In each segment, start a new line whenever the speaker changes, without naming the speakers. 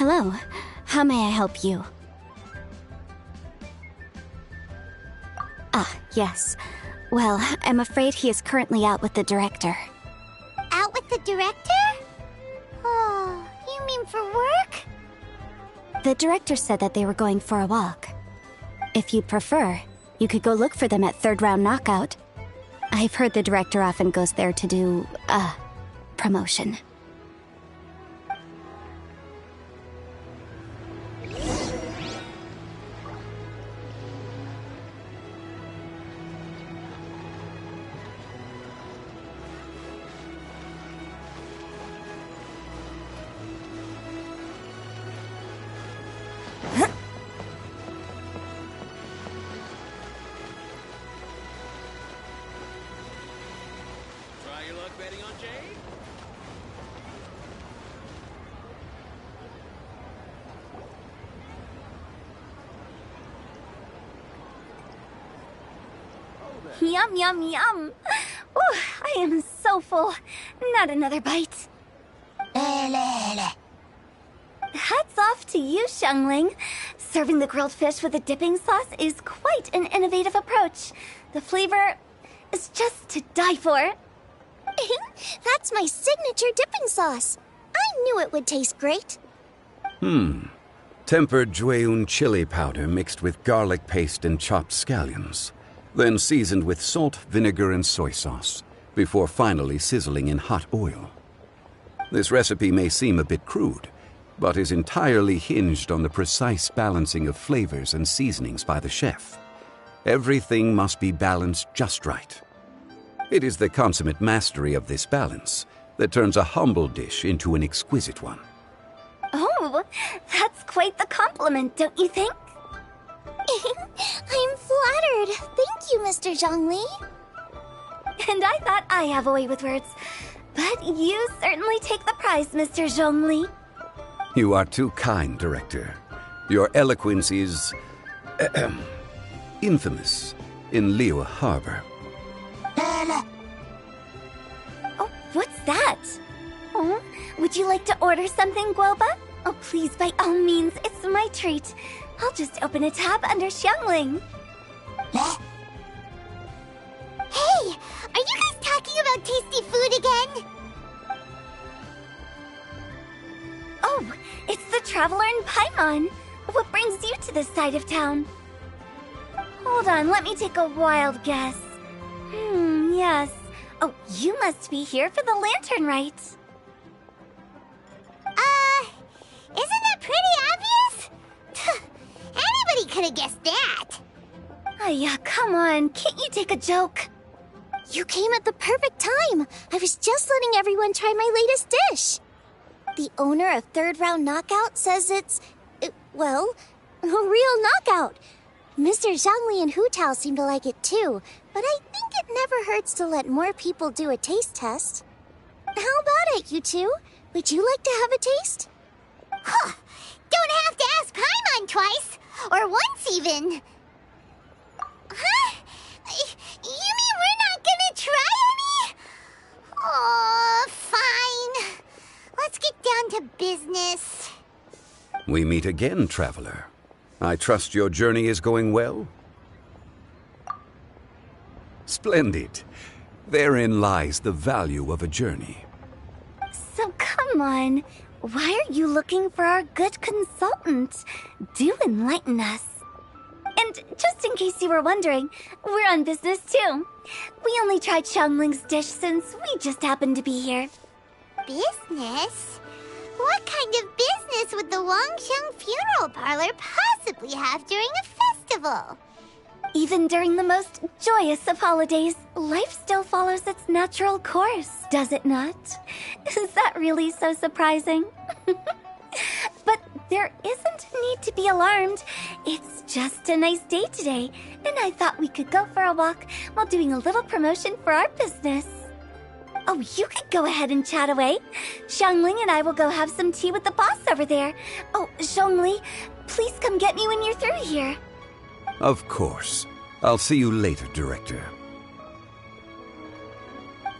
Hello. How may I help you? Ah, yes. Well, I'm afraid he is currently out with the director.
Out with the director? Oh, you mean for work?
The director said that they were going for a walk. If you'd prefer, you could go look for them at third round knockout. I've heard the director often goes there to do, promotion.
Yum, yum, yum. Ooh, I am so full. Not another bite. Hats off to you, Xiangling. Serving the grilled fish with a dipping sauce is quite an innovative approach. The flavor is just to die for. That's my signature dipping sauce. I knew it would taste great.
Tempered Jueyun chili powder mixed with garlic paste and chopped scallions, then seasoned with salt, vinegar, and soy sauce, before finally sizzling in hot oil. This recipe may seem a bit crude, but is entirely hinged on the precise balancing of flavors and seasonings by the chef. Everything must be balanced just right. It is the consummate mastery of this balance that turns a humble dish into an exquisite one.
Oh, that's quite the compliment, don't you think? I'm flattered. Thank you, Mr. Zhongli. And I thought I have a way with words. But you certainly take the prize, Mr. Zhongli.
You are too kind, Director. Your eloquence is infamous in Liu Harbor.
Oh, what's that? Oh, would you like to order something, Guoba? Oh, please, by all means, it's my treat. I'll just open a tab under Xiangling. Hey, are you guys talking about tasty food again? Oh, it's the Traveler in Paimon. What brings you to this side of town? Hold on, let me take a wild guess. Yes. Oh, you must be here for the lantern rite. Isn't that pretty obvious? Anybody could have guessed that. Yeah, come on, can't you take a joke? You came at the perfect time. I was just letting everyone try my latest dish. The owner of Third Round Knockout says it's, well, a real knockout. Mr. Zhangli and Hu Tao seem to like it too, but I think it never hurts to let more people do a taste test. How about it, you two? Would you like to have a taste? Huh. Don't have to ask Paimon twice, or once even. Huh? You mean we're not gonna try any? Oh, fine. Let's get down to business.
We meet again, Traveler. I trust your journey is going well? Splendid. Therein lies the value of a journey.
So come on. Why are you looking for our good consultant? Do enlighten us. And just in case you were wondering, we're on business too. We only tried Xiangling's dish since we just happened to be here. Business? What kind of business would the Wangxiang funeral parlor possibly have during a festival? Even during the most joyous of holidays, life still follows its natural course, does it not? Is that really so surprising? But there isn't a need to be alarmed. It's just a nice day today, and I thought we could go for a walk while doing a little promotion for our business. Oh, you could go ahead and chat away. Xiangling and I will go have some tea with the boss over there. Oh, Zhongli, please come get me when you're through here.
Of course. I'll see you later, Director.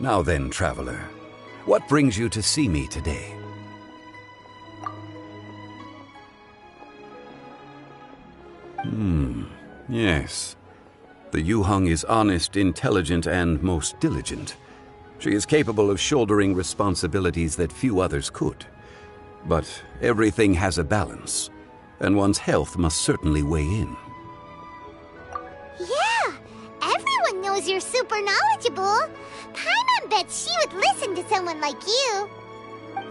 Now then, Traveler, what brings you to see me today? Yes. The Yuheng is honest, intelligent, and most diligent. She is capable of shouldering responsibilities that few others could. But everything has a balance, and one's health must certainly weigh in.
Yeah, everyone knows you're super knowledgeable. Paimon bets she would listen to someone like you.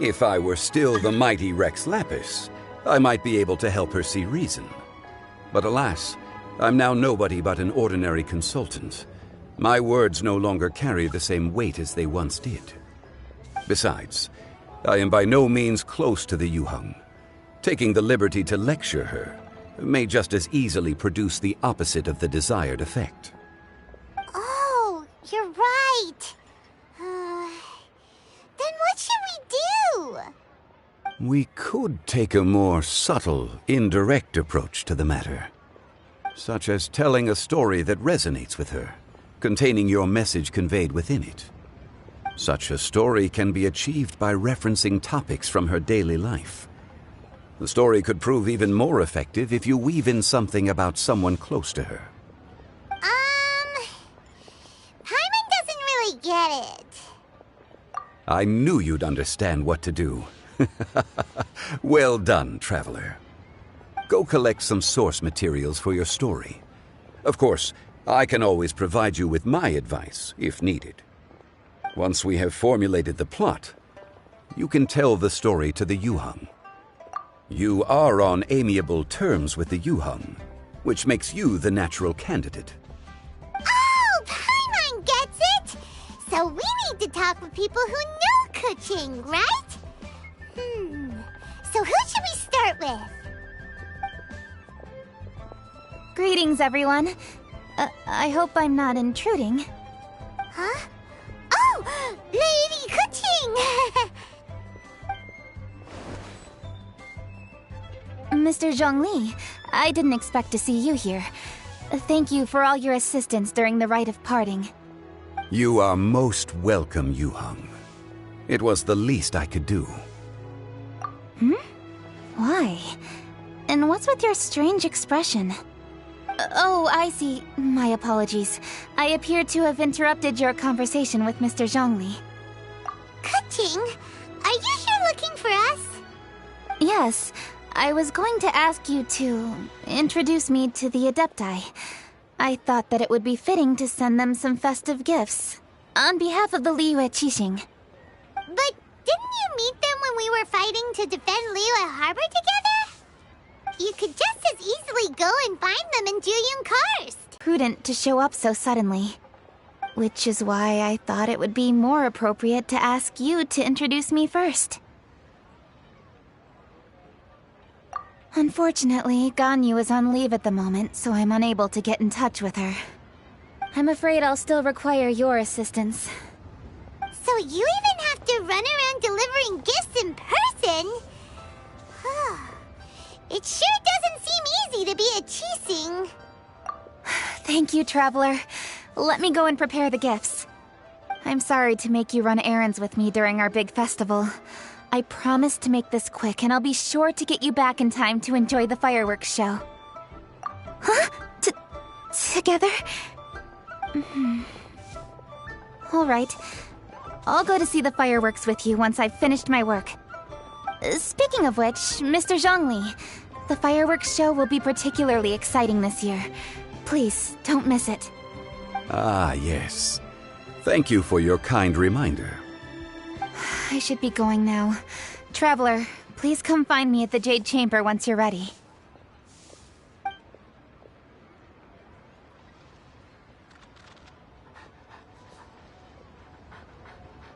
If I were still the mighty Rex Lapis, I might be able to help her see reason. But alas, I'm now nobody but an ordinary consultant. My words no longer carry the same weight as they once did. Besides, I am by no means close to the Yuheng. Taking the liberty to lecture her may just as easily produce the opposite of the desired effect.
Oh, you're right. Then what should we do?
We could take a more subtle, indirect approach to the matter, such as telling a story that resonates with her, containing your message conveyed within it. Such a story can be achieved by referencing topics from her daily life. The story could prove even more effective if you weave in something about someone close to her.
Paimon doesn't really get it.
I knew you'd understand what to do. Well done, traveler. Go collect some source materials for your story. Of course, I can always provide you with my advice, if needed. Once we have formulated the plot, you can tell the story to the Yuheng. You are on amiable terms with the Yuheng, which makes you the natural candidate.
Oh, Paimon gets it! So we need to talk with people who know Kuching, right? So who should we start with?
Greetings, everyone. I hope I'm not intruding.
Huh? Oh, Lady Kuching!
Mr. Zhongli, I didn't expect to see you here. Thank you for all your assistance during the rite of parting.
You are most welcome, Yuheng. It was the least I could do.
Why? And what's with your strange expression? Oh, I see. My apologies. I appear to have interrupted your conversation with Mr. Zhongli.
Kuching, are you here looking for us?
Yes, I was going to ask you to introduce me to the Adepti. I thought that it would be fitting to send them some festive gifts. On behalf of the Liyue Qixing.
But didn't you meet them when we were fighting to defend Liyue Harbor together? You could just as easily go and find them in Juyun Karst.
Prudent to show up so suddenly. Which is why I thought it would be more appropriate to ask you to introduce me first. Unfortunately, Ganyu is on leave at the moment, so I'm unable to get in touch with her. I'm afraid I'll still require your assistance.
So you even have to run around delivering gifts in person? It sure doesn't seem easy to be a Qixing.
Thank you, Traveler. Let me go and prepare the gifts. I'm sorry to make you run errands with me during our big festival. I promise to make this quick, and I'll be sure to get you back in time to enjoy the fireworks show. Huh? Together? All right. I'll go to see the fireworks with you once I've finished my work. Speaking of which, Mr. Zhongli, the fireworks show will be particularly exciting this year. Please, don't miss it.
Ah, yes. Thank you for your kind reminder.
I should be going now. Traveler, please come find me at the Jade Chamber once you're ready.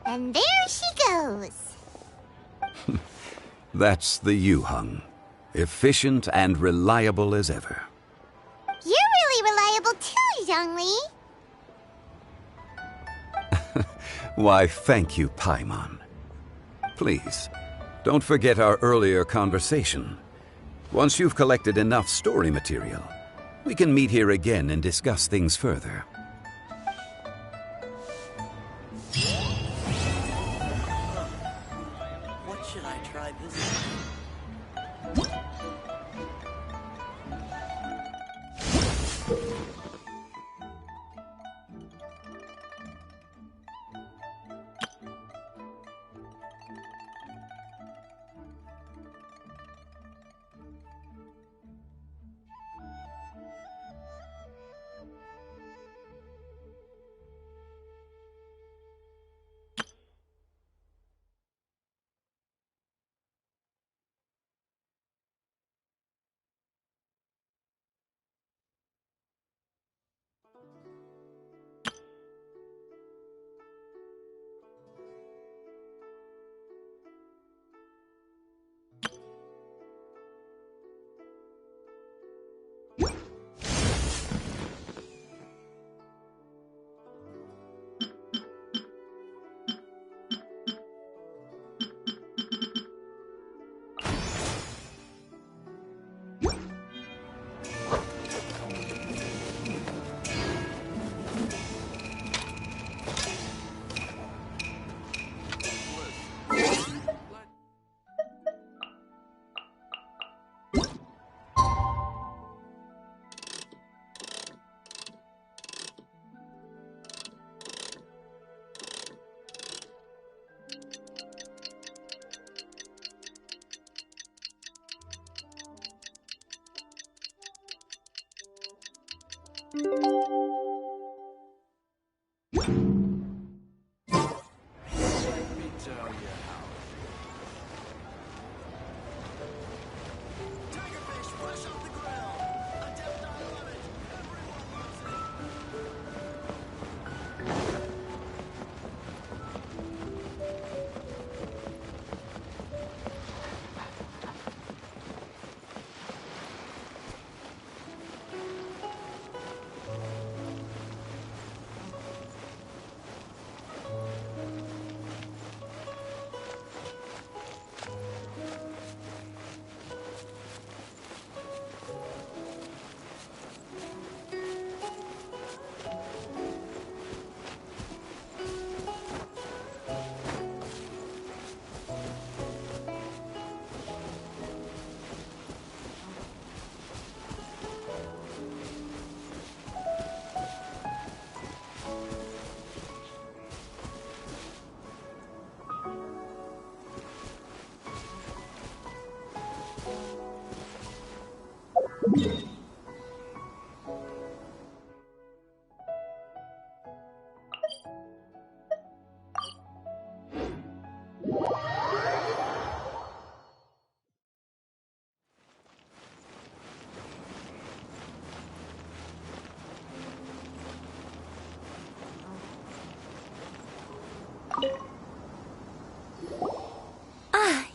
And there she goes.
That's the Yuheng. Efficient and reliable as ever.
You're really reliable too, Zhongli.
Why, thank you, Paimon. Please, don't forget our earlier conversation. Once you've collected enough story material, we can meet here again and discuss things further.
What should I try this time?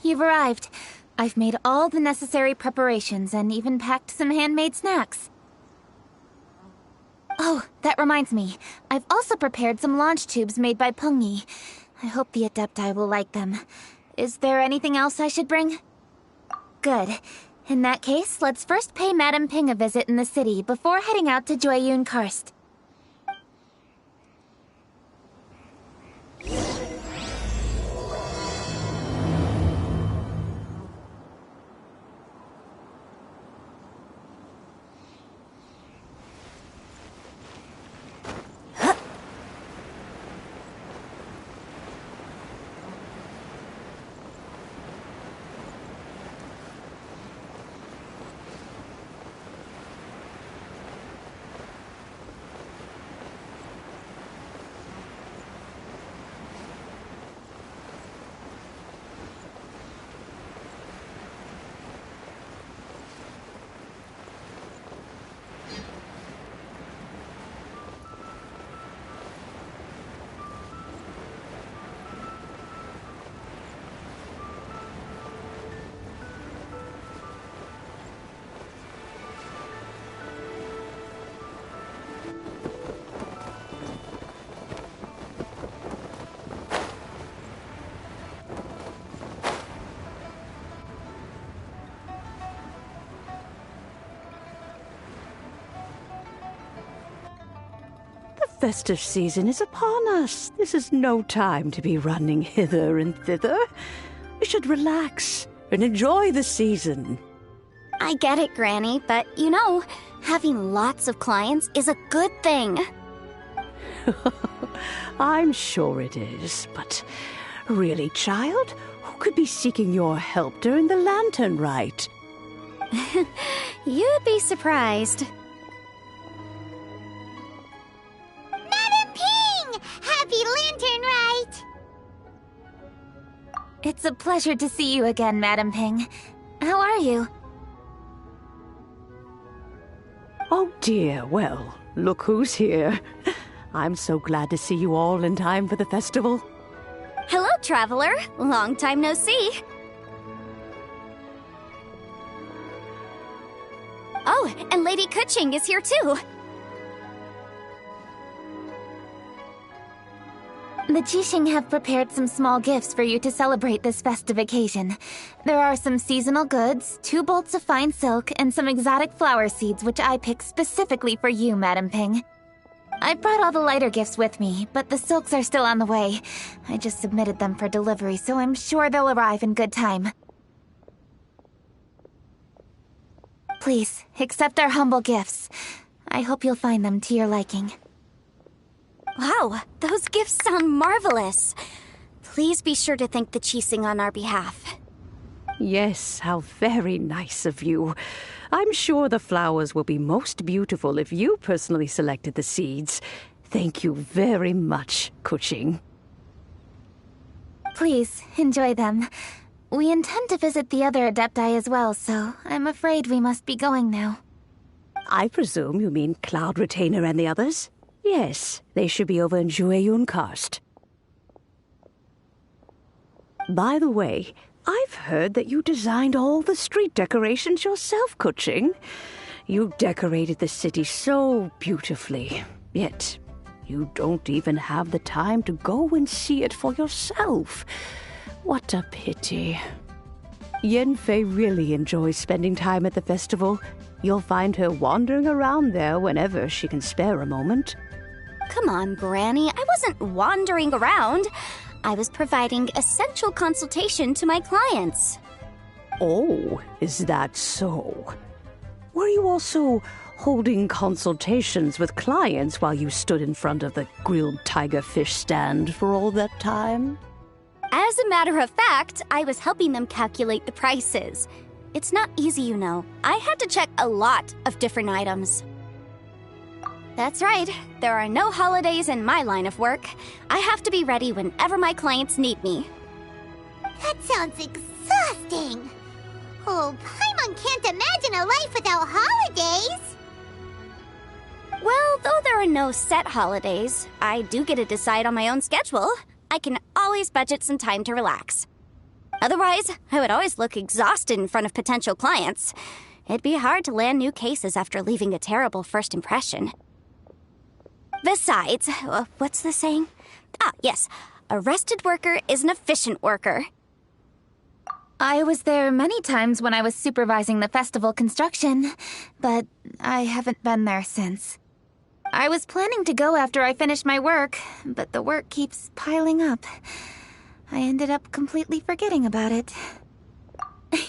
You've arrived. I've made all the necessary preparations and even packed some handmade snacks. Oh, that reminds me. I've also prepared some launch tubes made by Pungi. I hope the Adepti will like them. Is there anything else I should bring? Good. In that case, let's first pay Madame Ping a visit in the city before heading out to Jueyun Karst.
The festive season is upon us. This is no time to be running hither and thither. We should relax and enjoy the season.
I get it, Granny, but you know, having lots of clients is a good thing.
I'm sure it is, but really, child, who could be seeking your help during the lantern rite?
You'd be surprised.
Madam Ping! Happy Lantern Rite!
It's a pleasure to see you again, Madame Ping. How are you?
Oh dear, well, look who's here. I'm so glad to see you all in time for the festival.
Hello, traveler. Long time no see. Oh, and Lady Kuching is here too.
The Jixing have prepared some small gifts for you to celebrate this festive occasion. There are some seasonal goods, 2 bolts of fine silk, and some exotic flower seeds which I picked specifically for you, Madame Ping. I brought all the lighter gifts with me, but the silks are still on the way. I just submitted them for delivery, so I'm sure they'll arrive in good time. Please, accept our humble gifts. I hope you'll find them to your liking.
Wow, those gifts sound marvelous. Please be sure to thank the Jixing on our behalf.
Yes, how very nice of you. I'm sure the flowers will be most beautiful if you personally selected the seeds. Thank you very much, Kuching.
Please, enjoy them. We intend to visit the other Adepti as well, so I'm afraid we must be going now.
I presume you mean Cloud Retainer and the others? Yes, they should be over in Jueyun Karst. By the way, I've heard that you designed all the street decorations yourself, Kuching. You decorated the city so beautifully, yet you don't even have the time to go and see it for yourself. What a pity. Yanfei really enjoys spending time at the festival. You'll find her wandering around there whenever she can spare a moment.
Come on, Granny. I wasn't wandering around. I was providing essential consultation to my clients.
Oh, is that so? Were you also holding consultations with clients while you stood in front of the grilled tiger fish stand for all that time?
As a matter of fact, I was helping them calculate the prices. It's not easy, you know. I had to check a lot of different items. That's right. There are no holidays in my line of work. I have to be ready whenever my clients need me.
That sounds exhausting. Oh, Paimon can't imagine a life without holidays.
Well, though there are no set holidays, I do get to decide on my own schedule. I can always budget some time to relax. Otherwise, I would always look exhausted in front of potential clients. It'd be hard to land new cases after leaving a terrible first impression. Besides, what's the saying? Ah, yes. A rested worker is an efficient worker.
I was there many times when I was supervising the festival construction, but I haven't been there since. I was planning to go after I finished my work, but the work keeps piling up. I ended up completely forgetting about it.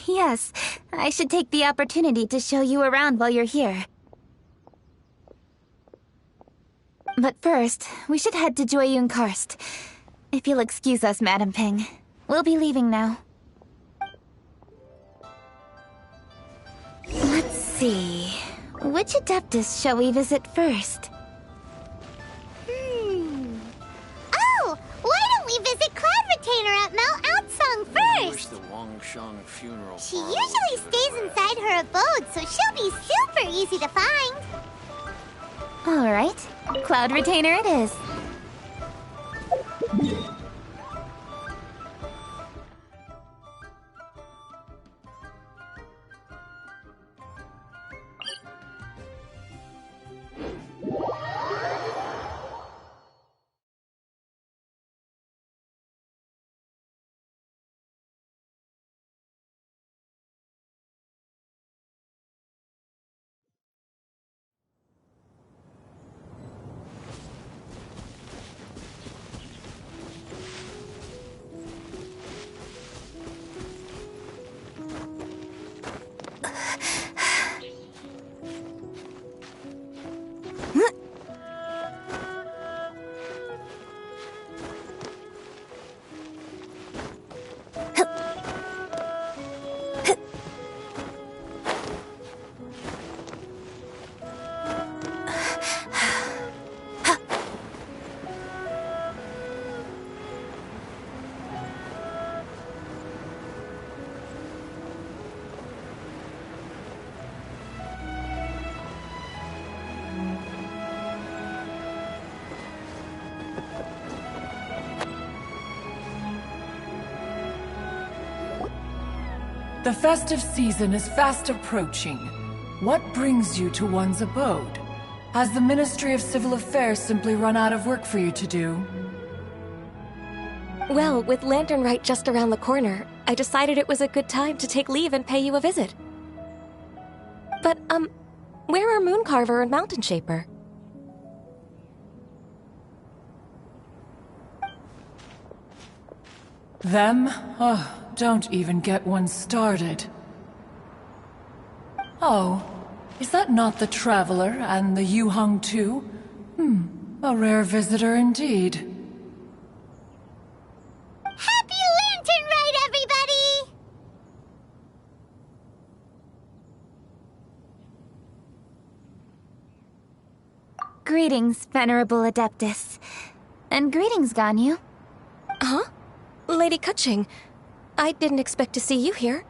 Yes, I should take the opportunity to show you around while you're here. But first, we should head to Jueyun Karst. If you'll excuse us, Madam Ping. We'll be leaving now. Let's see. Which Adeptus shall we visit first?
Oh, why don't we visit Cloud Retainer at Mount Outsong first? She usually stays inside her abode, so she'll be super easy to find.
All right. Cloud Retainer it is.
The festive season is fast approaching. What brings you to one's abode? Has the Ministry of Civil Affairs simply run out of work for you to do?
Well, with Lantern Rite just around the corner, I decided it was a good time to take leave and pay you a visit. But, where are Mooncarver and Mountain Shaper?
Them? Oh, don't even get one started. Oh, is that not the Traveler and the Yuheng too? A rare visitor indeed.
Happy Lantern Rite, everybody!
Greetings, Venerable Adeptus. And greetings, Ganyu.
Huh? Lady Kutching, I didn't expect to see you here.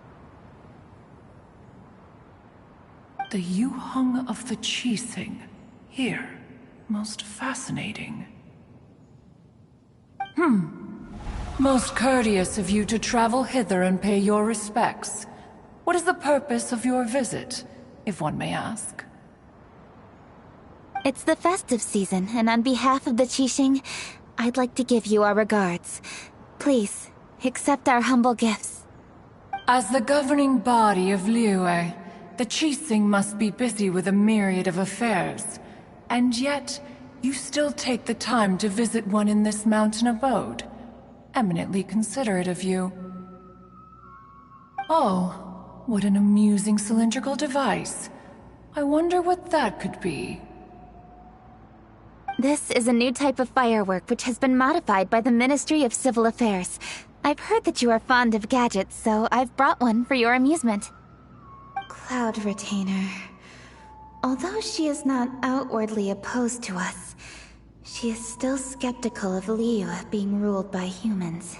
The Yuheng of the Qixing. Here. Most fascinating. Most courteous of you to travel hither and pay your respects. What is the purpose of your visit, if one may ask?
It's the festive season, and on behalf of the Qixing, I'd like to give you our regards. Please, accept our humble gifts.
As the governing body of Liyue, the Qixing must be busy with a myriad of affairs. And yet, you still take the time to visit one in this mountain abode. Eminently considerate of you. Oh, what an amusing cylindrical device. I wonder what that could be.
This is a new type of firework which has been modified by the Ministry of Civil Affairs. I've heard that you are fond of gadgets, so I've brought one for your amusement. Cloud Retainer. Although she is not outwardly opposed to us, she is still skeptical of Liyue being ruled by humans.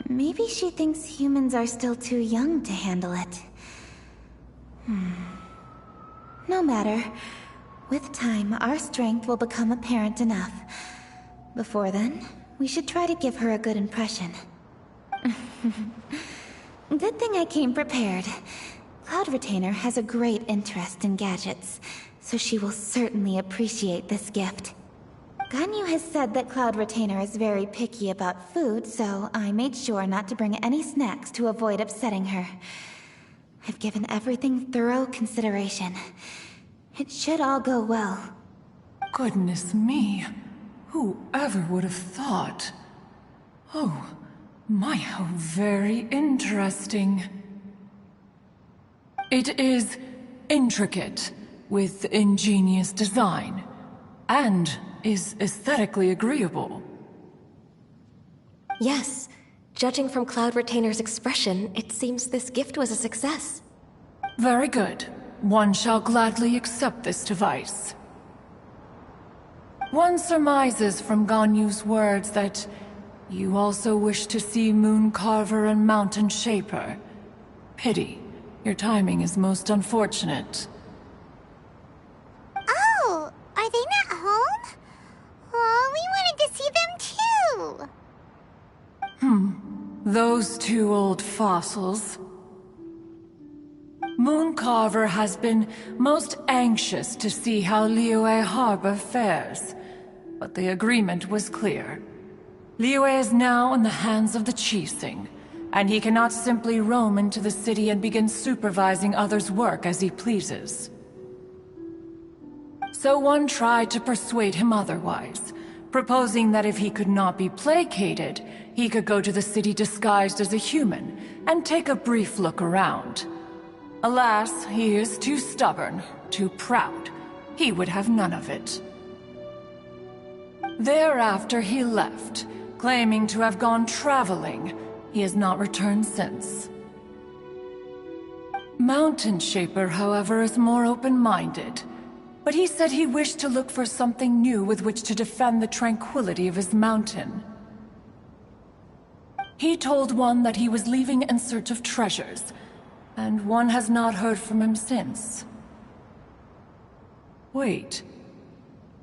Maybe she thinks humans are still too young to handle it. No matter. With time, our strength will become apparent enough. Before then, we should try to give her a good impression. Good thing I came prepared. Cloud Retainer has a great interest in gadgets, so she will certainly appreciate this gift. Ganyu has said that Cloud Retainer is very picky about food, so I made sure not to bring any snacks to avoid upsetting her. I've given everything thorough consideration. It should all go well.
Goodness me. Whoever would have thought? Oh, my, how very interesting. It is intricate, with ingenious design, and is aesthetically agreeable.
Yes, judging from Cloud Retainer's expression, it seems this gift was a success.
Very good. One shall gladly accept this device. One surmises from Ganyu's words that you also wish to see Moon Carver and Mountain Shaper. Pity. Your timing is most unfortunate.
Oh, are they not home? Oh, we wanted to see them too.
Those two old fossils. Moon Carver has been most anxious to see how Liyue Harbor fares, but the agreement was clear. Liyue is now in the hands of the Qixing, and he cannot simply roam into the city and begin supervising others' work as he pleases. So one tried to persuade him otherwise, proposing that if he could not be placated, he could go to the city disguised as a human and take a brief look around. Alas, he is too stubborn, too proud. He would have none of it. Thereafter he left, claiming to have gone traveling. He has not returned since. Mountain Shaper, however, is more open-minded. But he said he wished to look for something new with which to defend the tranquility of his mountain. He told one that he was leaving in search of treasures, and one has not heard from him since. Wait.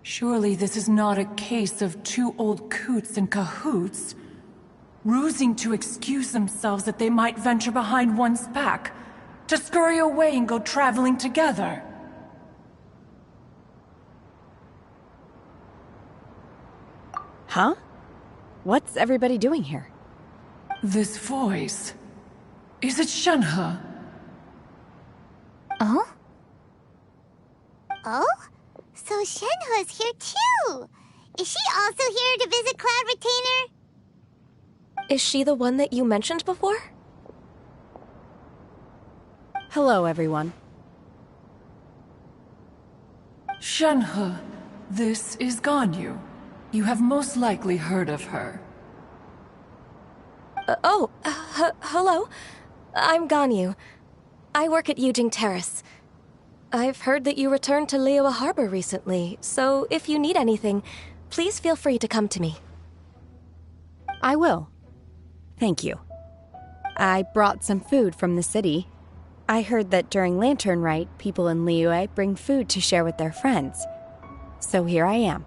Surely this is not a case of two old coots in cahoots, rusing to excuse themselves that they might venture behind one's back, to scurry away and go traveling together.
Huh? What's everybody doing here?
This voice... Is it Shenhe?
Oh?
Oh? So Shenhe's here too! Is she also here to visit Cloud Retainer?
Is she the one that you mentioned before?
Hello, everyone.
Shenhe, this is Ganyu. You have most likely heard of her.
Hello. I'm Ganyu. I work at Yujing Terrace. I've heard that you returned to Liyue Harbor recently, so if you need anything, please feel free to come to me.
I will. Thank you. I brought some food from the city. I heard that during Lantern Rite, people in Liyue bring food to share with their friends. So here I am.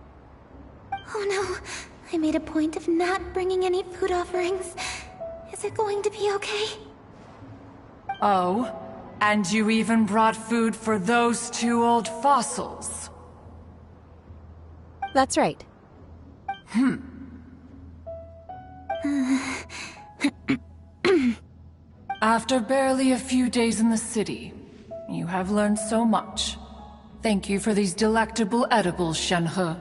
Oh no, I made a point of not bringing any food offerings. Is it going to be okay?
Oh, and you even brought food for those two old fossils.
That's right.
After barely a few days in the city, you have learned so much. Thank you for these delectable edibles, Shenhe.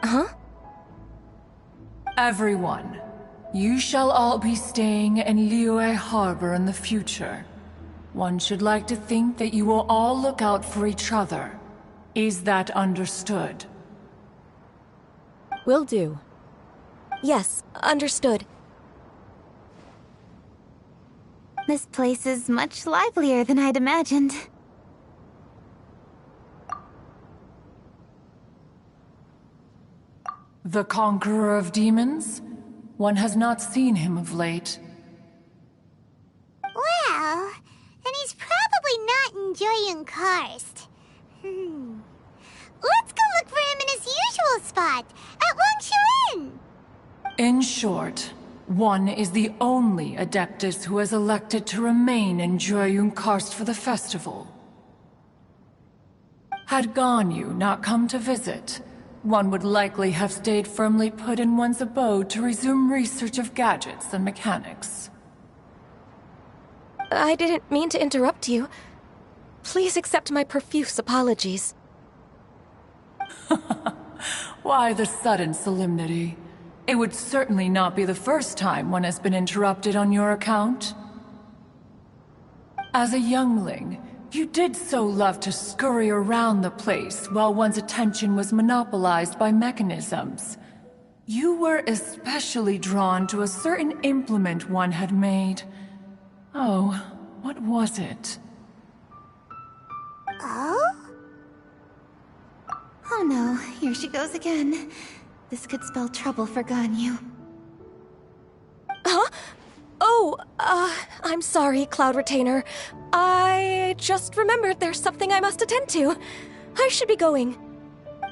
Huh?
Everyone, you shall all be staying in Liyue Harbor in the future. One should like to think that you will all look out for each other. Is that understood?
Will do.
Yes, understood.
This place is much livelier than I'd imagined.
The Conqueror of Demons? One has not seen him of late.
Well, then he's probably not enjoying Karst. Let's go look for him in his usual spot, at Wangshu Inn.
In short, one is the only Adeptus who has elected to remain in Joyun Karst for the festival. Had Ganyu not come to visit, one would likely have stayed firmly put in one's abode to resume research of gadgets and mechanics.
I didn't mean to interrupt you. Please accept my profuse apologies.
Why the sudden solemnity? It would certainly not be the first time one has been interrupted on your account. As a youngling, you did so love to scurry around the place while one's attention was monopolized by mechanisms. You were especially drawn to a certain implement one had made. Oh, what was it?
Oh?
Oh no, here she goes again. This could spell trouble for Ganyu.
Huh? Oh, I'm sorry, Cloud Retainer. I just remembered there's something I must attend to. I should be going.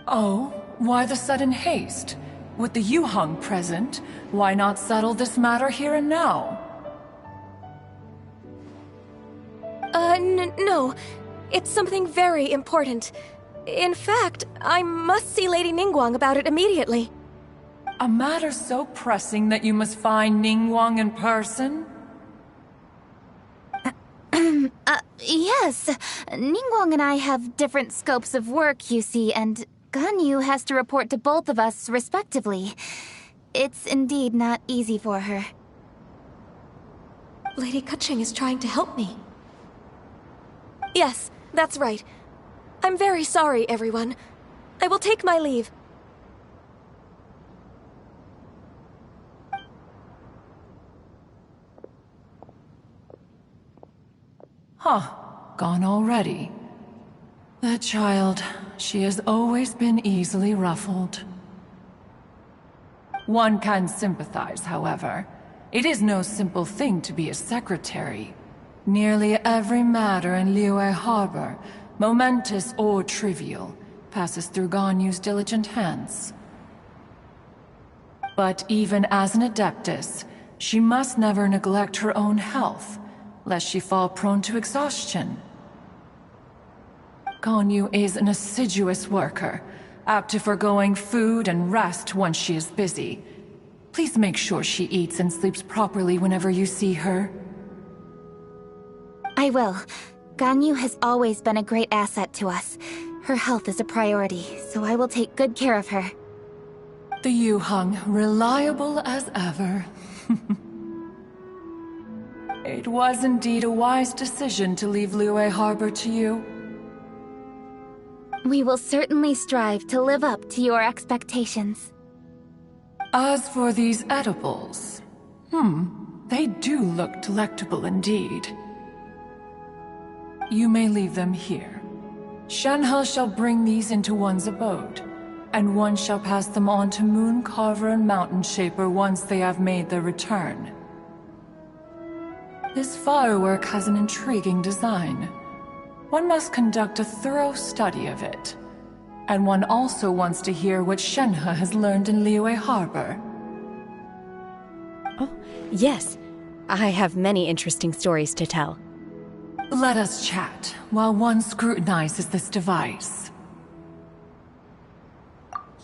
Oh, why the sudden haste? With the Yuheng present, why not settle this matter here and now?
No. It's something very important. In fact, I must see Lady Ningguang about it immediately.
A matter so pressing that you must find Ningguang in person?
Yes. Ningguang and I have different scopes of work, you see, and Ganyu has to report to both of us respectively. It's indeed not easy for her.
Lady Keqing is trying to help me. Yes, that's right. I'm very sorry, everyone. I will take my leave.
Huh, gone already. That child, she has always been easily ruffled. One can sympathize, however. It is no simple thing to be a secretary. Nearly every matter in Liyue Harbor, momentous or trivial, passes through Ganyu's diligent hands. But even as an Adeptus, she must never neglect her own health, lest she fall prone to exhaustion. Ganyu is an assiduous worker, apt to forgoing food and rest once she is busy. Please make sure she eats and sleeps properly whenever you see her.
I will. Ganyu has always been a great asset to us. Her health is a priority, so I will take good care of her.
The Yuheng, reliable as ever. It was indeed a wise decision to leave Liyue Harbor to you.
We will certainly strive to live up to your expectations.
As for these edibles, They do look delectable indeed. You may leave them here. Shenhe shall bring these into one's abode, and one shall pass them on to Moon Carver and Mountain Shaper once they have made their return. This firework has an intriguing design. One must conduct a thorough study of it. And one also wants to hear what Shenhe has learned in Liyue Harbor.
Oh, yes. I have many interesting stories to tell.
Let us chat while one scrutinizes this device.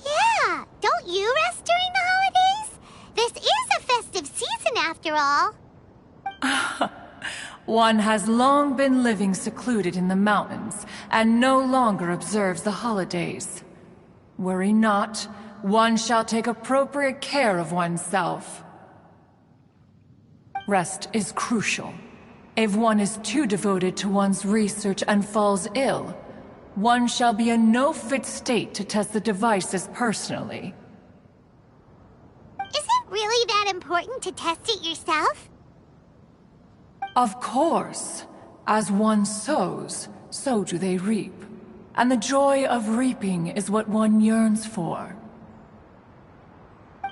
Yeah, don't you rest during the holidays? This is a festive season after all.
One has long been living secluded in the mountains and no longer observes the holidays. Worry not, one shall take appropriate care of oneself. Rest is crucial. If one is too devoted to one's research and falls ill, one shall be in no fit state to test the devices personally.
Is it really that important to test it yourself?
Of course. As one sows, so do they reap. And the joy of reaping is what one yearns for.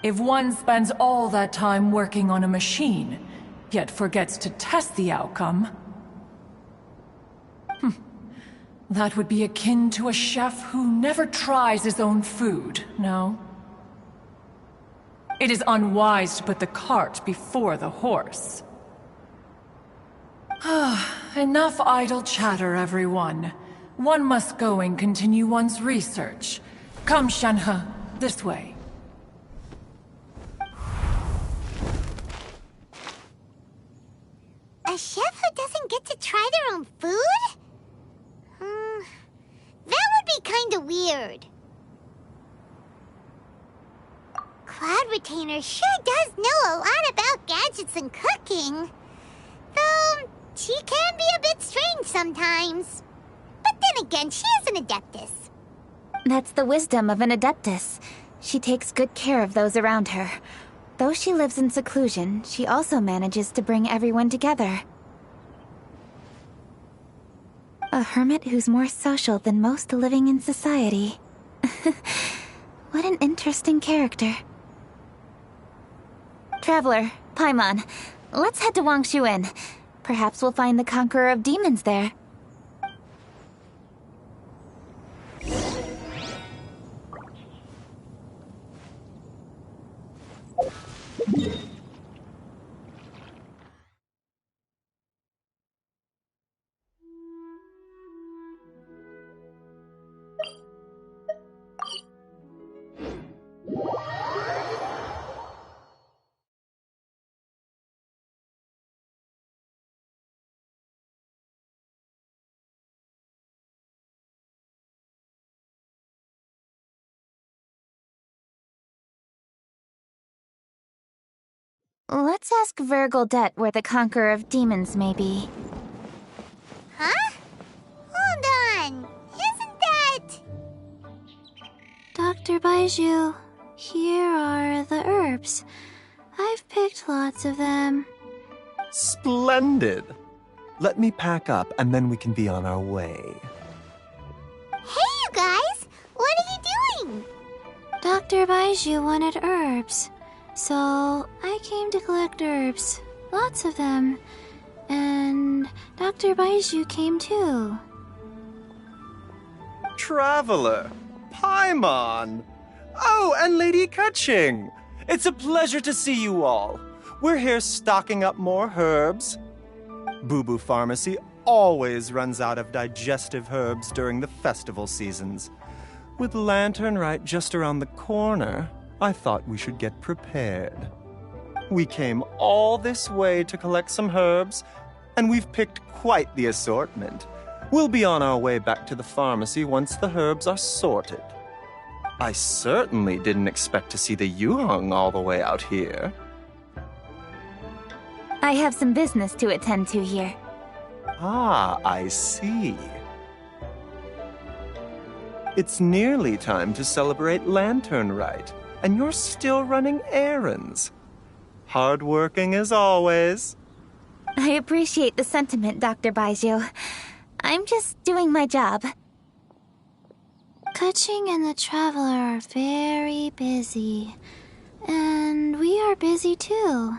If one spends all that time working on a machine, yet forgets to test the outcome, that would be akin to a chef who never tries his own food, no? It is unwise to put the cart before the horse. Enough idle chatter, everyone. One must go and continue one's research. Come, Shenhe, this way.
A chef who doesn't get to try their own food? That would be kinda weird. Cloud Retainer sure does know a lot about gadgets and cooking. Though, she can be a bit strange sometimes. But then again, she is an Adeptus.
That's the wisdom of an Adeptus. She takes good care of those around her. Though she lives in seclusion, she also manages to bring everyone together. A hermit who's more social than most living in society. What an interesting character. Traveler, Paimon, let's head to Wangshuin. Perhaps we'll find the Conqueror of Demons there. Let's ask Vergoldet where the Conqueror of Demons may be.
Huh? Hold on. Isn't that...
Dr. Baiju, here are the herbs. I've picked lots of them.
Splendid! Let me pack up and then we can be on our way.
Hey, you guys! What are you doing?
Dr. Baiju wanted herbs. So, I came to collect herbs. Lots of them. And Dr. Baiju came too.
Traveler! Paimon! Oh, and Lady Kaching! It's a pleasure to see you all. We're here stocking up more herbs. Boo Boo Pharmacy always runs out of digestive herbs during the festival seasons. With Lantern right just around the corner, I thought we should get prepared. We came all this way to collect some herbs, and we've picked quite the assortment. We'll be on our way back to the pharmacy once the herbs are sorted. I certainly didn't expect to see the Yuheng all the way out here.
I have some business to attend to here.
Ah, I see. It's nearly time to celebrate Lantern Rite, and you're still running errands. Hardworking as always.
I appreciate the sentiment, Dr. Baiju. I'm just doing my job. Kuching and the Traveler are very busy. And we are busy too.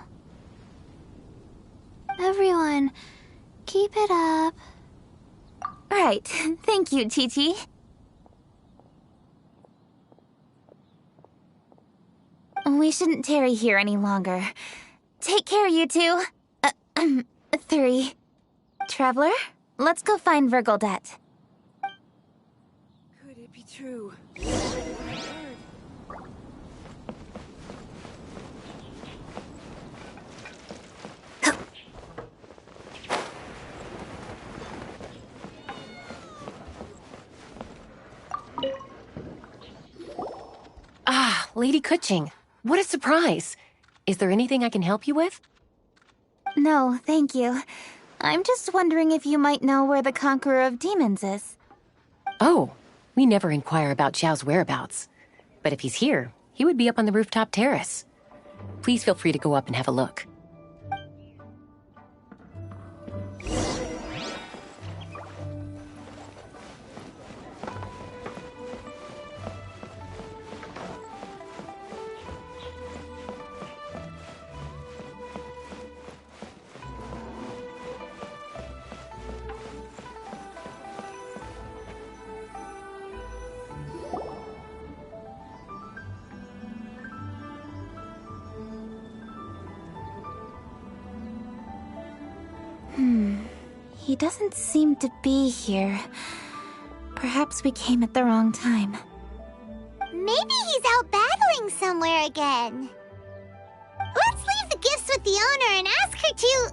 Everyone, keep it up. Right. Thank you, Chi-Chi. We shouldn't tarry here any longer. Take care, you two. 3. Traveler, let's go find Virgildet.
Could it be true?
Ah, Lady Kuching. What a surprise. Is there anything I can help you with?
No, thank you. I'm just wondering if you might know where the Conqueror of Demons is.
Oh, we never inquire about Xiao's whereabouts. But if he's here, he would be up on the rooftop terrace. Please feel free to go up and have a look.
He doesn't seem to be here. Perhaps we came at the wrong time.
Maybe he's out battling somewhere again. Let's leave the gifts with the owner and ask her to...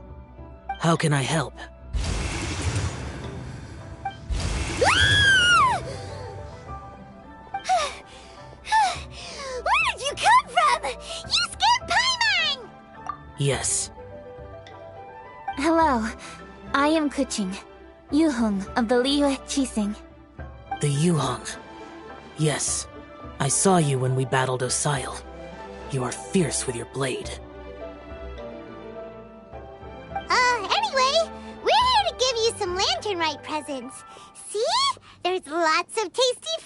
How can I help?
Where did you come from? You scared Paimon!
Yes.
Hello. I am Kuching, Yuhong of the Liyue Qixing.
The Yuhong. Yes. I saw you when we battled Osile. You are fierce with your blade.
Anyway, we're here to give you some Lanternrite presents. See? There's lots of tasty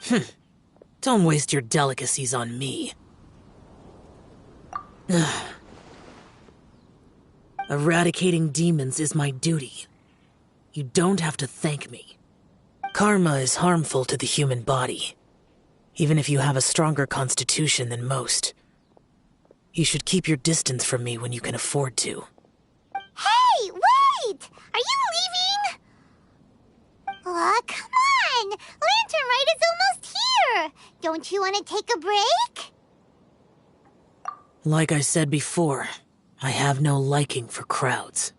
food!
Don't waste your delicacies on me. Eradicating demons is my duty. You don't have to thank me. Karma is harmful to the human body, even if you have a stronger constitution than most. You should keep your distance from me when you can afford to.
Hey, wait! Are you leaving? Oh, come on! Lanternrite is almost here! Don't you want to take a break?
Like I said before, I have no liking for crowds.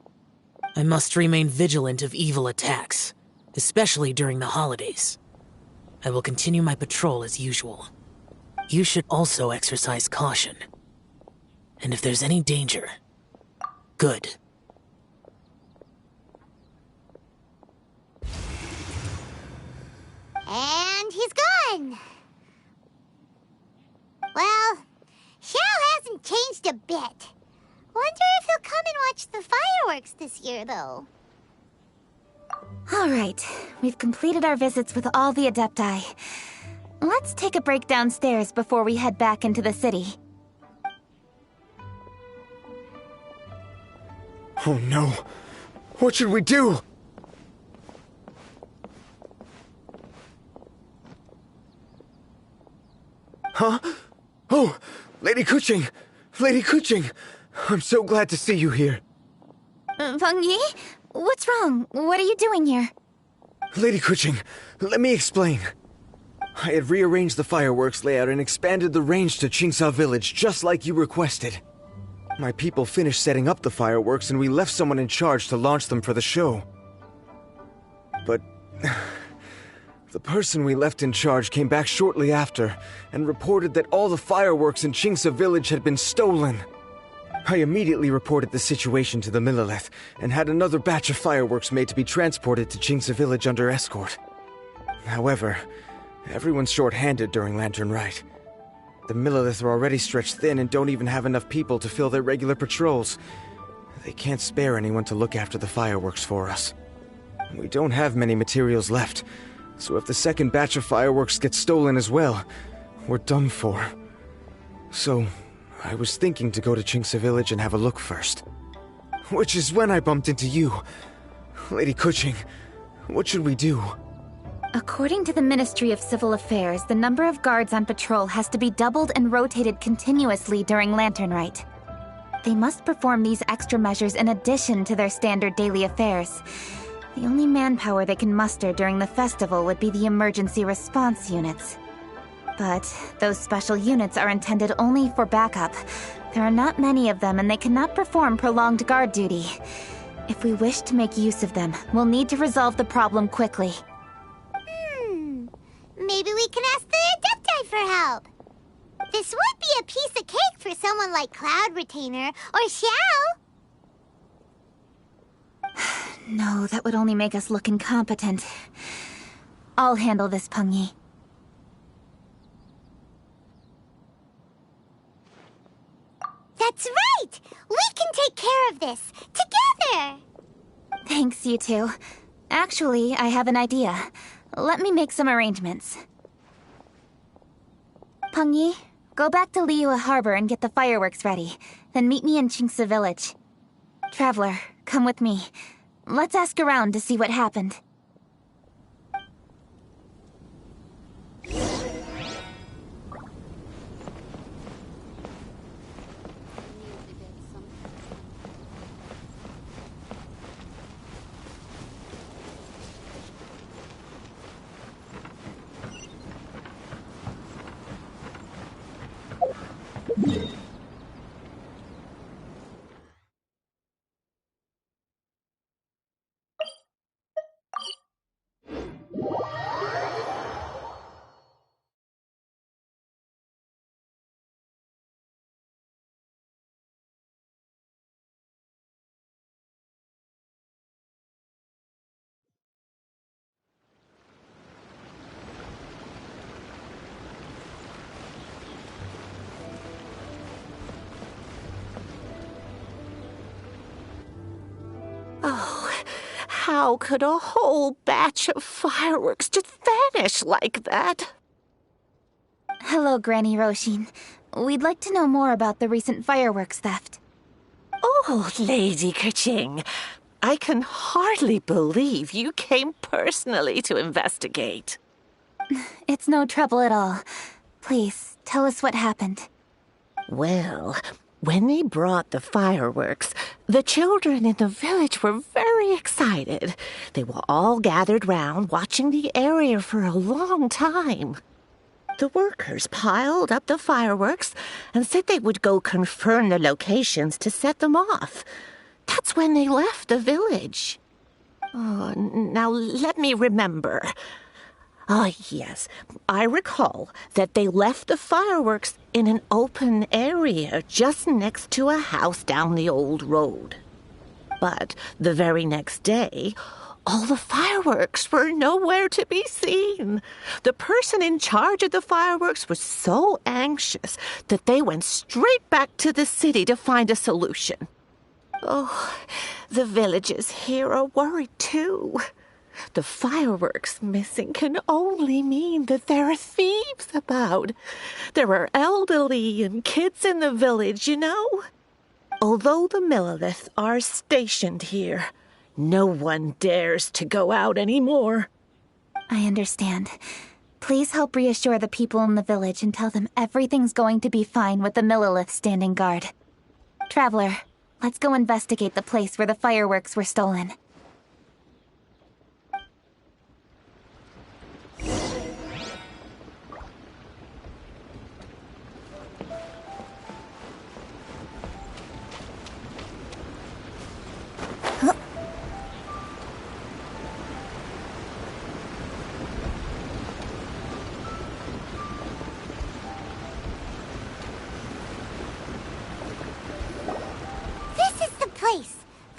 I must remain vigilant of evil attacks, especially during the holidays. I will continue my patrol as usual. You should also exercise caution. And if there's any danger, good.
And he's gone. Well, Xiao hasn't changed a bit. Wonder if he'll come and watch the fireworks this year, though.
All right, we've completed our visits with all the Adepti. Let's take a break downstairs before we head back into the city.
Oh no! What should we do? Huh? Oh! Lady Kuching! Lady Kuching! I'm so glad to see you here.
Feng Yi? What's wrong? What are you doing here?
Lady Kuching, let me explain. I had rearranged the fireworks layout and expanded the range to Qingsa Village just like you requested. My people finished setting up the fireworks and we left someone in charge to launch them for the show. But the person we left in charge came back shortly after and reported that all the fireworks in Qingsa Village had been stolen. I immediately reported the situation to the Millelith and had another batch of fireworks made to be transported to Qingsa Village under escort. However, everyone's short-handed during Lanternrite. The Millilith are already stretched thin and don't even have enough people to fill their regular patrols. They can't spare anyone to look after the fireworks for us. We don't have many materials left, so if the second batch of fireworks gets stolen as well, we're done for. So, I was thinking to go to Chinxa Village and have a look first. Which is when I bumped into you. Lady Kuching, what should we do?
According to the Ministry of Civil Affairs, the number of guards on patrol has to be doubled and rotated continuously during Lantern Rite. They must perform these extra measures in addition to their standard daily affairs. The only manpower they can muster during the festival would be the emergency response units. But those special units are intended only for backup. There are not many of them, and they cannot perform prolonged guard duty. If we wish to make use of them, we'll need to resolve the problem quickly.
Maybe we can ask the Adepti for help. This would be a piece of cake for someone like Cloud Retainer or Xiao.
No, that would only make us look incompetent. I'll handle this, Pengyi.
That's right! We can take care of this, together!
Thanks, you two. Actually, I have an idea. Let me make some arrangements. Pengyi, go back to Liyue Harbor and get the fireworks ready. Then meet me in Chinxa Village. Traveler, come with me. Let's ask around to see what happened.
How could a whole batch of fireworks just vanish like that?
Hello, Granny Roshin. We'd like to know more about the recent fireworks theft.
Oh, Lady Kuching, I can hardly believe you came personally to investigate.
It's no trouble at all. Please, tell us what happened.
Well, when they brought the fireworks, the children in the village were very excited. They were all gathered round, watching the area for a long time. The workers piled up the fireworks and said they would go confirm the locations to set them off. That's when they left the village. Oh, now let me remember. Ah, yes, I recall that they left the fireworks in an open area just next to a house down the old road. But the very next day, all the fireworks were nowhere to be seen. The person in charge of the fireworks was so anxious that they went straight back to the city to find a solution. Oh, the villagers here are worried too. The fireworks missing can only mean that there are thieves about. There are elderly and kids in the village, you know. Although the Millilith are stationed here, no one dares to go out anymore.
I understand. Please help reassure the people in the village and tell them everything's going to be fine with the Millilith standing guard. Traveler, let's go investigate the place where the fireworks were stolen.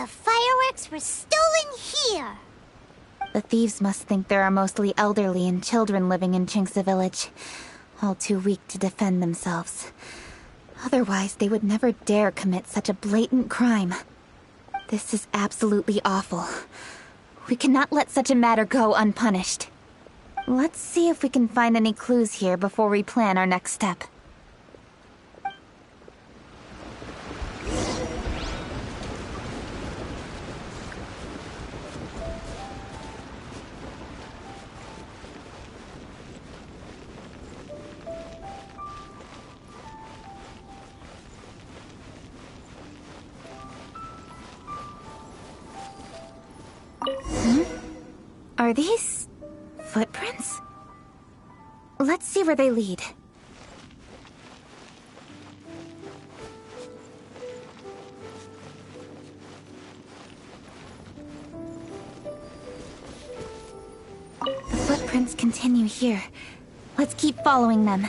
The fireworks were stolen here!
The thieves must think there are mostly elderly and children living in Chinxa Village. all too weak to defend themselves. Otherwise, they would never dare commit such a blatant crime. This is absolutely awful. We cannot let such a matter go unpunished. Let's see if we can find any clues here before we plan our next step. Are these footprints? Let's see where they lead. The footprints continue here. Let's keep following them.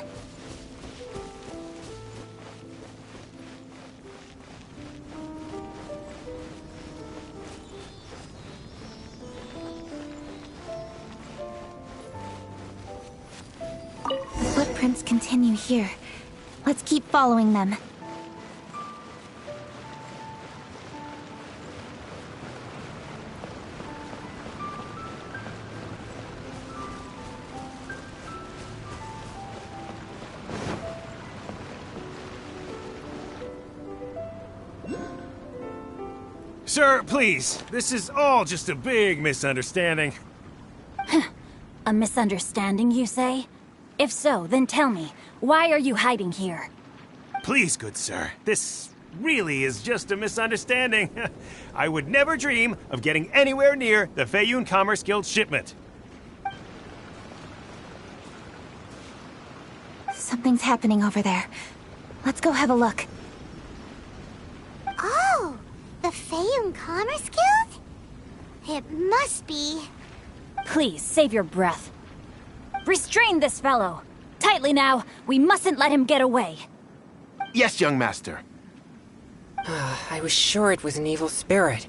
Footprints continue here. Let's keep following them.
Sir, please. This is all just a big misunderstanding.
A misunderstanding, you say? If so, then tell me, why are you hiding here?
Please, good sir. This really is just a misunderstanding. I would never dream of getting anywhere near the Feiyun Commerce Guild shipment.
Something's happening over there. Let's go have a look.
Oh, the Feiyun Commerce Guild? It must be...
Please, save your breath. Restrain this fellow! Tightly now, we mustn't let him get away.
Yes, young master.
I was sure it was an evil spirit.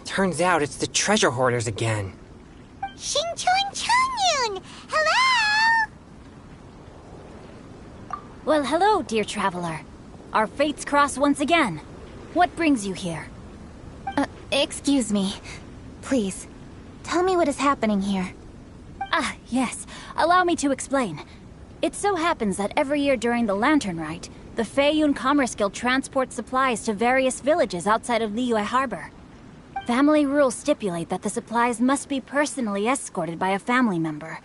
Turns out it's the treasure hoarders again.
Xingqiu Changyun! Hello!
Well, hello, dear traveler. Our fates cross once again. What brings you here?
Excuse me. Please, tell me what is happening here.
Ah, yes. Allow me to explain. It so happens that every year during the Lantern Rite, the Feiyun Commerce Guild transports supplies to various villages outside of Liyue Harbor. Family rules stipulate that the supplies must be personally escorted by a family member.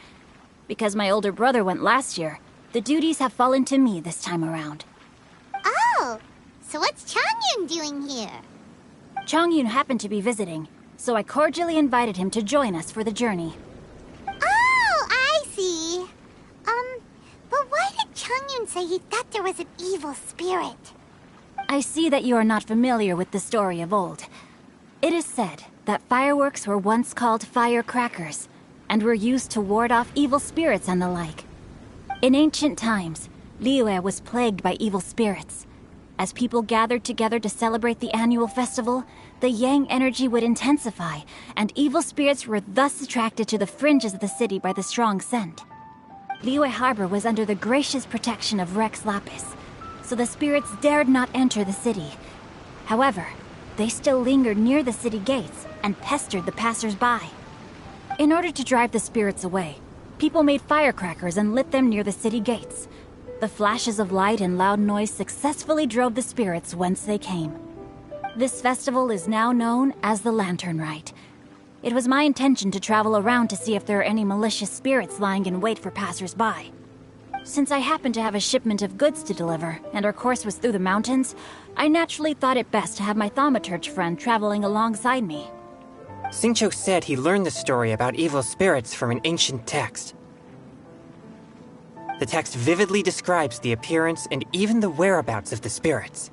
Because my older brother went last year, the duties have fallen to me this time around.
Oh, so what's Changyun doing here?
Changyun happened to be visiting, so I cordially invited him to join us for the journey.
Oh, I see. But why did Changyun say he thought there was an evil spirit?
I see that you are not familiar with the story of old. It is said that fireworks were once called firecrackers, and were used to ward off evil spirits and the like. In ancient times, Liyue was plagued by evil spirits. As people gathered together to celebrate the annual festival, the yang energy would intensify, and evil spirits were thus attracted to the fringes of the city by the strong scent. Liyue Harbor was under the gracious protection of Rex Lapis, so the spirits dared not enter the city. However, they still lingered near the city gates and pestered the passers-by. In order to drive the spirits away, people made firecrackers and lit them near the city gates. The flashes of light and loud noise successfully drove the spirits whence they came. This festival is now known as the Lantern Rite. It was my intention to travel around to see if there are any malicious spirits lying in wait for passers-by. Since I happened to have a shipment of goods to deliver, and our course was through the mountains, I naturally thought it best to have my thaumaturge friend traveling alongside me.
Xingqiu said he learned the story about evil spirits from an ancient text. The text vividly describes the appearance and even the whereabouts of the spirits.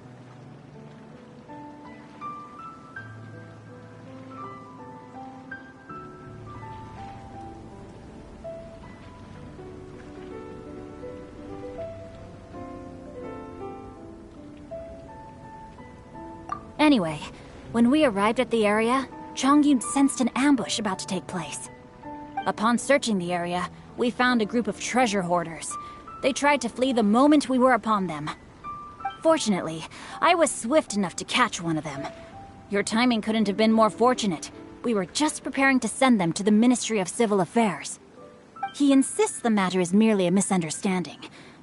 Anyway, when we arrived at the area, Changyun sensed an ambush about to take place. Upon searching the area, we found a group of treasure hoarders. They tried to flee the moment we were upon them. Fortunately, I was swift enough to catch one of them. Your timing couldn't have been more fortunate. We were just preparing to send them to the Ministry of Civil Affairs. He insists the matter is merely a misunderstanding,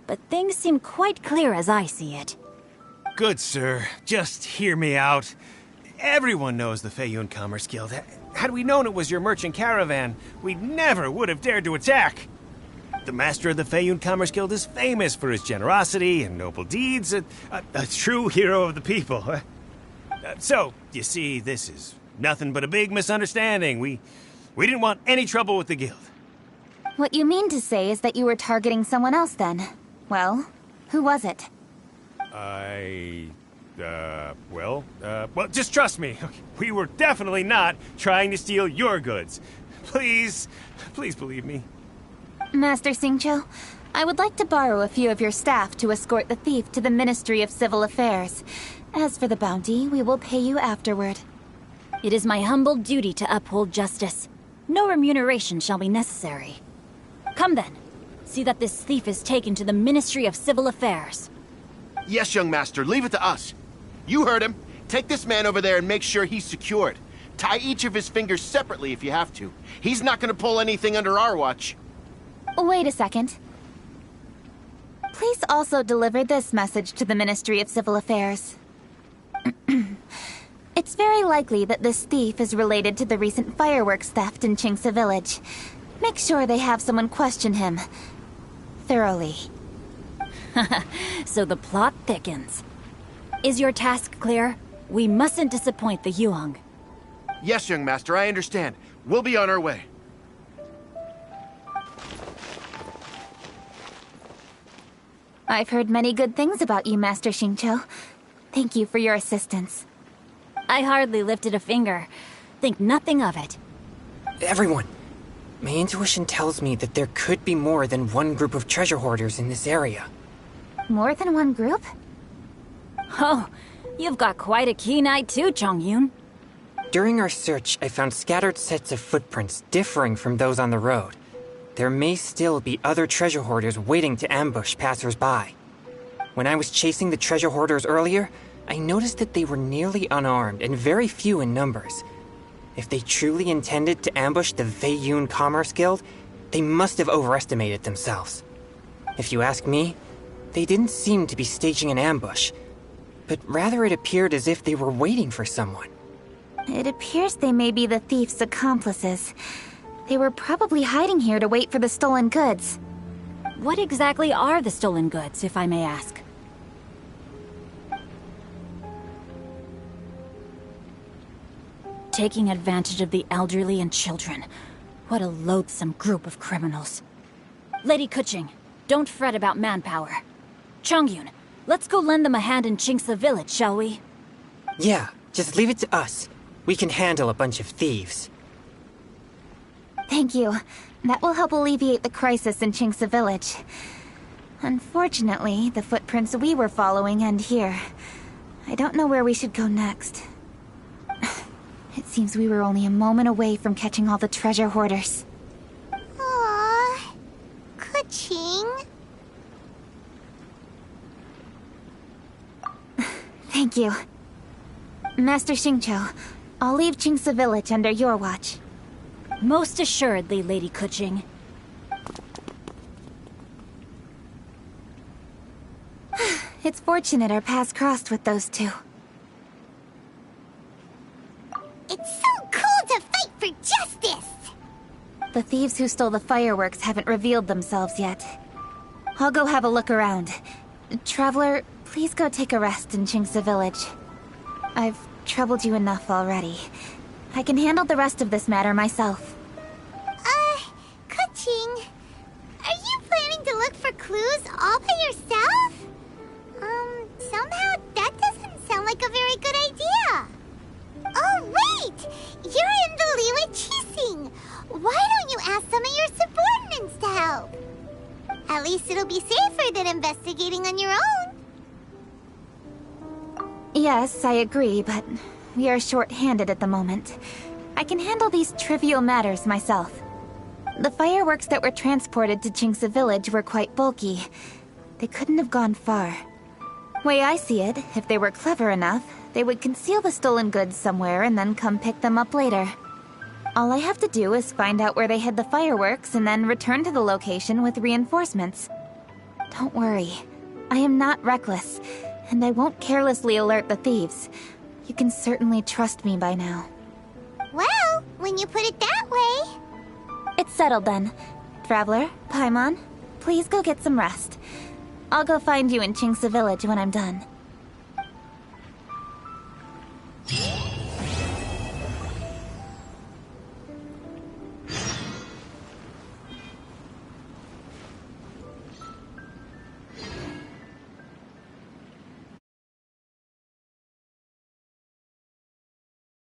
but things seem quite clear as I see it.
Good, sir. Just hear me out. Everyone knows the Feiyun Commerce Guild. Had we known it was your merchant caravan, we never would have dared to attack. The master of the Feiyun Commerce Guild is famous for his generosity and noble deeds, a true hero of the people. So, you see, this is nothing but a big misunderstanding. We didn't want any trouble with the guild.
What you mean to say is that you were targeting someone else then? Well, who was it?
Well, just trust me. We were definitely not trying to steal your goods. Please believe me.
Master Xingqiu, I would like to borrow a few of your staff to escort the thief to the Ministry of Civil Affairs. As for the bounty, we will pay you afterward.
It is my humble duty to uphold justice. No remuneration shall be necessary. Come then. See that this thief is taken to the Ministry of Civil Affairs.
Yes, young master, leave it to us. You heard him. Take this man over there and make sure he's secured. Tie each of his fingers separately if you have to. He's not gonna pull anything under our watch.
Wait a second. Please also deliver this message to the Ministry of Civil Affairs. It's very likely that this thief is related to the recent fireworks theft in Qingce Village. Make sure they have someone question him thoroughly.
So the plot thickens. Is your task clear? We mustn't disappoint the Yuang.
Yes, young master, I understand. We'll be on our way.
I've heard many good things about you, Master Xingqiu. Thank you for your assistance.
I hardly lifted a finger. Think nothing of it.
Everyone, my intuition tells me that there could be more than one group of treasure hoarders in this area.
More than one group?
Oh, you've got quite a keen eye too, Chongyun.
During our search, I found scattered sets of footprints differing from those on the road. There may still be other treasure hoarders waiting to ambush passers-by. When I was chasing the treasure hoarders earlier, I noticed that they were nearly unarmed and very few in numbers. If they truly intended to ambush the Feiyun Commerce Guild, they must have overestimated themselves. If you ask me, they didn't seem to be staging an ambush, but rather it appeared as if they were waiting for someone.
It appears they may be the thief's accomplices. They were probably hiding here to wait for the stolen goods.
What exactly are the stolen goods, if I may ask? Taking advantage of the elderly and children. What a loathsome group of criminals. Lady Keqing, don't fret about manpower. Chongyun, let's go lend them a hand in Qingce Village, shall we?
Yeah, just leave it to us. We can handle a bunch of thieves.
Thank you. That will help alleviate the crisis in Qingce Village. Unfortunately, the footprints we were following end here. I don't know where we should go next. It seems we were only a moment away from catching all the treasure hoarders.
Aww. Keqing.
Thank you. Master Xingqiu, I'll leave Qingce Village under your watch.
Most assuredly, Lady Keqing.
It's fortunate our paths crossed with those two.
It's so cool to fight for justice!
The thieves who stole the fireworks haven't revealed themselves yet. I'll go have a look around. Traveler, please go take a rest in Qingce Village. I've troubled you enough already. I can handle the rest of this matter myself.
Keqing, are you planning to look for clues all by yourself? Somehow that doesn't sound like a very good idea. Oh, wait! You're in the Liyue Qixing! Why don't you ask some of your subordinates to help? At least it'll be safer than investigating on your own.
Yes, I agree, but we are short-handed at the moment. I can handle these trivial matters myself. The fireworks that were transported to Chinksa Village were quite bulky. They couldn't have gone far. Way I see it, if they were clever enough, they would conceal the stolen goods somewhere and then come pick them up later. All I have to do is find out where they hid the fireworks and then return to the location with reinforcements. Don't worry. I am not reckless, and I won't carelessly alert the thieves. You can certainly trust me by now.
Well, when you put it that way...
It's settled then. Traveler, Paimon, please go get some rest. I'll go find you in Chinksa Village when I'm done.